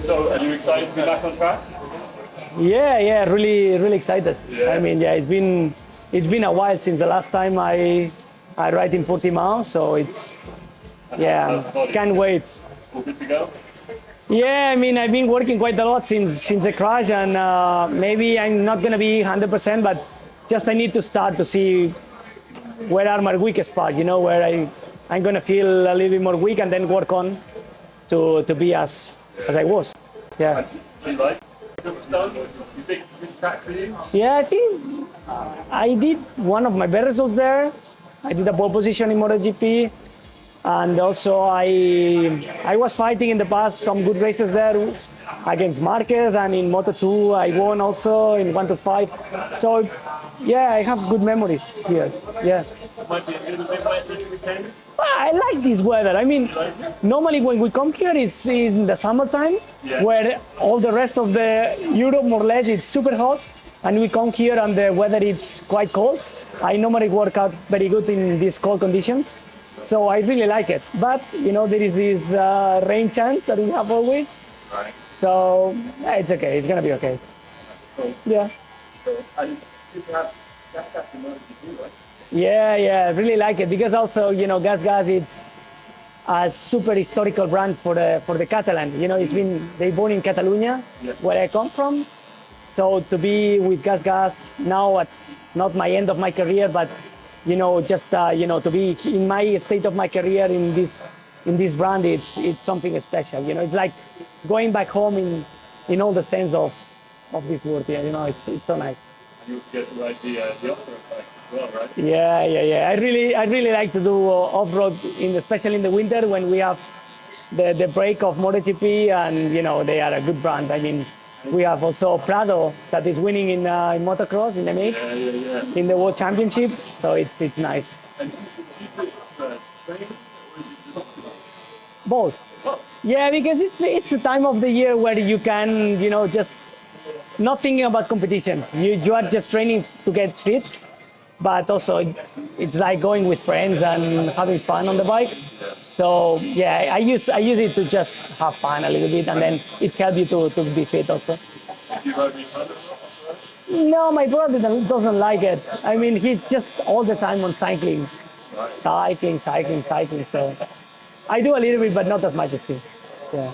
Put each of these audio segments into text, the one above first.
So, are you excited to be back on track? Yeah, really excited. Yeah. I mean, yeah, it's been a while since the last time I ride in Portimao, so can't wait. All good to go? Yeah, I mean, I've been working quite a lot since the crash, and maybe I'm not gonna be 100%, but just I need to start to see where are my weakest spots, where I'm gonna feel a little bit more weak, and then work on to be as I was. Yeah. Do you like Silverstone? Do you think it's a good track for you? Yeah, I think I did one of my best results there. I did a pole position in MotoGP, and also I was fighting in the past some good races there against Marquez, and in Moto2 I won also in 1 to 5. So yeah, I have good memories here. Yeah. Might be a little bit wet this weekend. I like this weather. I mean, normally when we come here, it's in the summertime, where all the rest of the Europe, more or less, it's super hot, and we come here and the weather is quite cold. I normally work out very good in these cold conditions, so I really like it. But there is this rain chance that we have always, Right. so it's okay. It's gonna be okay. Cool. Yeah. So, and you have GASGAS in MotoGP, right? Yeah, really like it because also GASGAS it's a super historical brand for the Catalan. They born in Catalonia, where I come from. So to be with GASGAS now at not my end of my career, but just to be in my state of my career in this brand, it's something special. It's like going back home in all the sense of this word. Yeah, it's so nice. You get to ride the off-road bike as well, right? Yeah. I really like to do off-road, especially in the winter when we have the break of MotoGP, and they are a good brand. I mean, we have also Prado that is winning in motocross in the mix, in the World Championship. So it's nice. And do you do training, or is it just Both. Yeah, because it's the time of the year where you can just not thinking about competition. You are just training to get fit, but also it's like going with friends and having fun on the bike. So yeah, I use it to just have fun a little bit, and then it helps you to be fit also. do you ride with your brother? No, my brother doesn't like it. I mean, he's just all the time on cycling. Cycling. So I do a little bit, but not as much as him. Yeah.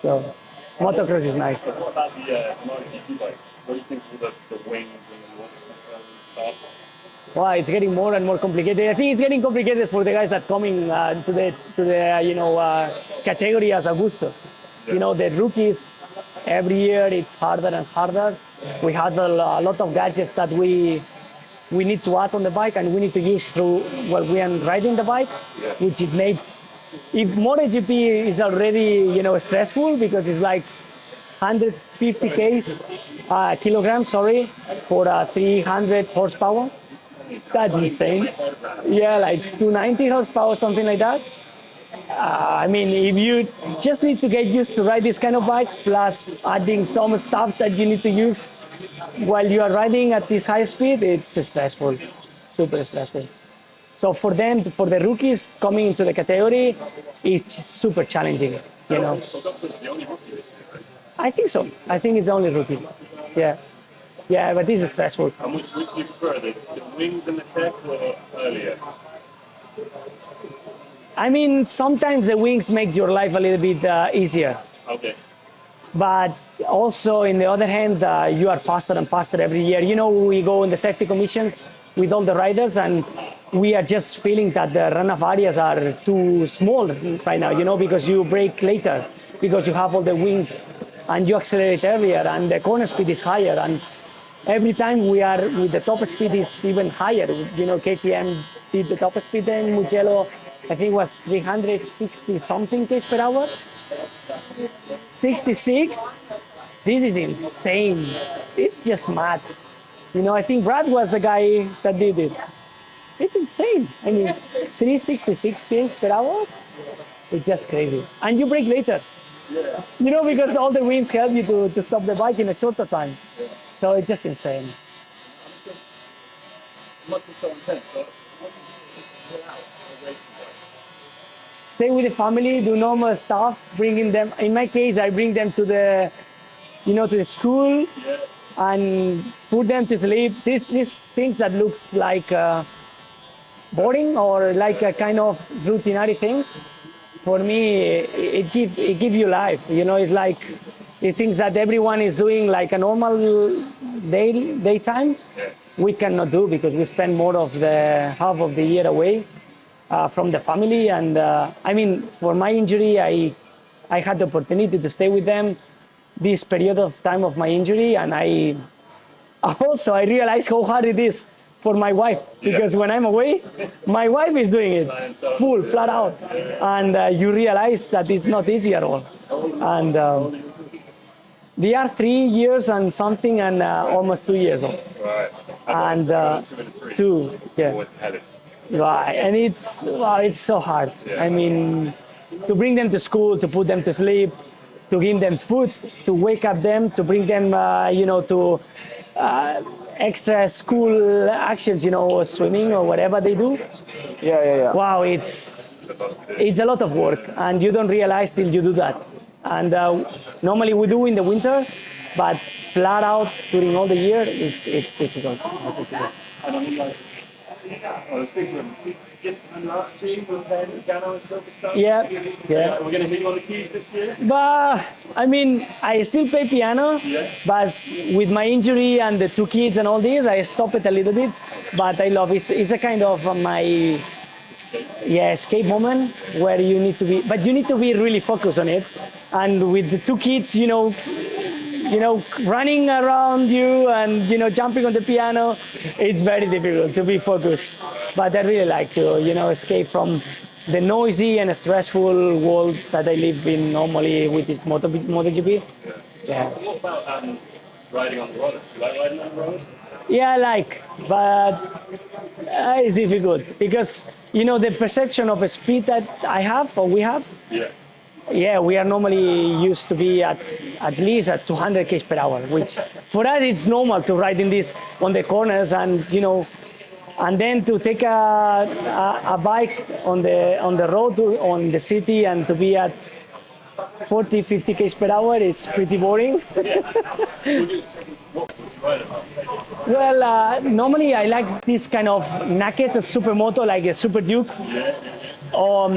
So motocross is nice. What about the MotoGP bike? What do you think of the wings and the water control and stuff? Wow, it's getting more and more complicated. I think it's getting complicated for the guys that coming to the category as Augusto. The rookies, every year it's harder and harder. We have a lot of gadgets that we need to add on the bike, and we need to use through while we are riding the bike, which it makes. If MotoGP is already stressful because it's like 150 kilograms, for 300 horsepower. That's insane. Yeah, like 290 horsepower, something like that. I mean, if you just need to get used to ride these kind of bikes, plus adding some stuff that you need to use while you are riding at this high speed, it's stressful, super stressful. So for them, for the rookies coming into the category, it's super challenging, I think so. I think it's the only rookie. Yeah, but this is stressful. And which do you prefer, the wings and the tech, or earlier? I mean, sometimes the wings make your life a little bit easier. Okay. But also, in the other hand, you are faster and faster every year. We go in the safety commissions with all the riders, and we are just feeling that the runoff areas are too small right now, because you brake later, because you have all the wings, and you accelerate earlier, and the corner speed is higher, and every time we are with the top speed is even higher. KTM did the top speed in Mugello, I think was 360 something km per hour. 66. This is insane. It's just mad. I think Brad was the guy that did it. It's insane. I mean, 366 km per hour. It's just crazy. And you brake later. Yeah. Because all the winds help you to stop the bike in a shorter time. Yeah. So it's just insane. stay with the family, do normal stuff, bringing them. In my case, I bring them to the, to the school and put them to sleep. These things that looks like boring or like a kind of routinary things. For me, it give you life. It's like the things that everyone is doing like a normal daytime. We cannot do because we spend more of the half of the year away from the family. And I mean, for my injury, I had the opportunity to stay with them this period of time of my injury, and I realized how hard it is for my wife, because when I'm away, my wife is doing it full, flat out, and you realize that it's not easy at all. And they are 3 years and something, and almost 2 years old. Right. And two, yeah. What's headed? Right, and it's so hard. Yeah. I mean, to bring them to school, to put them to sleep, to give them food, to wake up them, to bring them, to extra school actions, swimming or whatever they do. Yeah. Wow, it's a lot of work, and you don't realize till you do that. And normally we do in the winter, but flat out during all the year, it's difficult. It's difficult. I was thinking, this time last year we were playing Lugano and Silverstone. Yeah. We're going to hit you on the keys this year. But I mean, I still play piano, but with my injury and the 2 kids and all this, I stop it a little bit. But I love it. It's a kind of my escape moment where you need to be, but you need to be really focused on it. And with the 2 kids, running around you and jumping on the piano, it's very difficult to be focused. But I really like to escape from the noisy and stressful world that I live in normally with this MotoGP. Yeah. What about riding on the road? Do you like riding on the road? Yeah, I like, but it's difficult because the perception of a speed that I have or we have. Yeah, we are normally used to be at least at 200 km per hour, which for us it's normal to ride in this on the corners, and and then to take a bike on the road on the city and to be at 40, 50 km per hour, it's pretty boring. What would you ride about? Well, normally I like this kind of naked supermoto, like a Super Duke.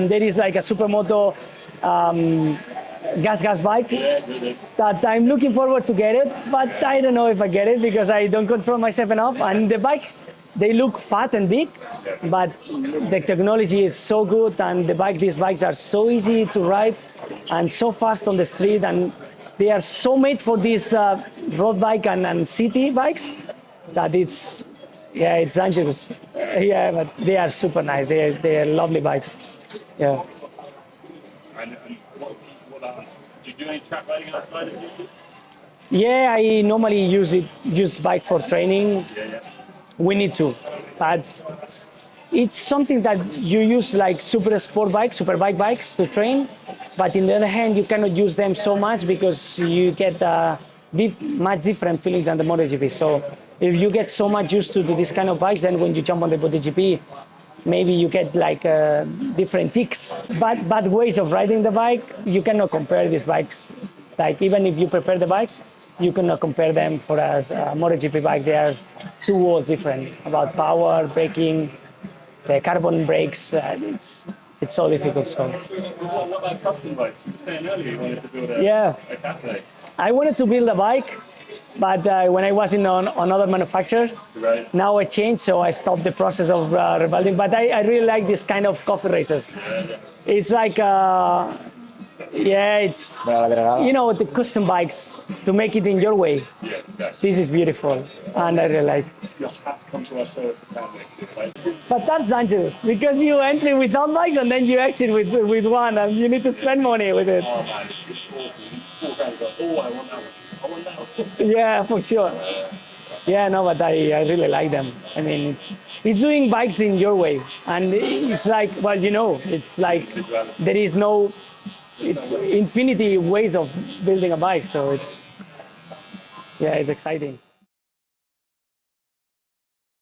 There is like a supermoto GASGAS bike that I'm looking forward to get it, but I don't know if I get it because I don't control myself enough. And the bike, they look fat and big, but the technology is so good, and these bikes are so easy to ride and so fast on the street, and they are so made for these road bike and city bikes that it's dangerous. Yeah, but they are super nice. They are lovely bikes. Yeah. And do you do any track riding outside of GP? Yeah, I normally use bike for training. We need to, but it's something that you use like superbike bikes to train. But on the other hand, you cannot use them so much because you get much different feelings than the MotoGP. So if you get so much used to this kind of bikes, then when you jump on the MotoGP, maybe you get like different ticks, but ways of riding the bike. You cannot compare these bikes. Like even if you prepare the bikes, you cannot compare them for a MotoGP bike. They are 2 worlds different about power, braking, the carbon brakes. It's so difficult. So. What about custom bikes? You were saying earlier you wanted to build a cafe. I wanted to build a bike, but when I was in another manufacturer, now I changed, so I stopped the process of rebuilding. But I really like this kind of coffee racers. It's like, it's, the custom bikes, to make it in your way. Yeah, exactly. This is beautiful, and I really like. You'll have to come to our show at the town next year, right? But that's dangerous, because you enter with one bike and then you exit with one, and you need to spend money with it. Oh man, it's awful. You walk out and go, I want that one. I want that one. Yeah, for sure. Yeah, no, but I really like them. I mean, it's doing bikes in your way. And it's like, it's like there is no infinity ways of building a bike. So it's exciting.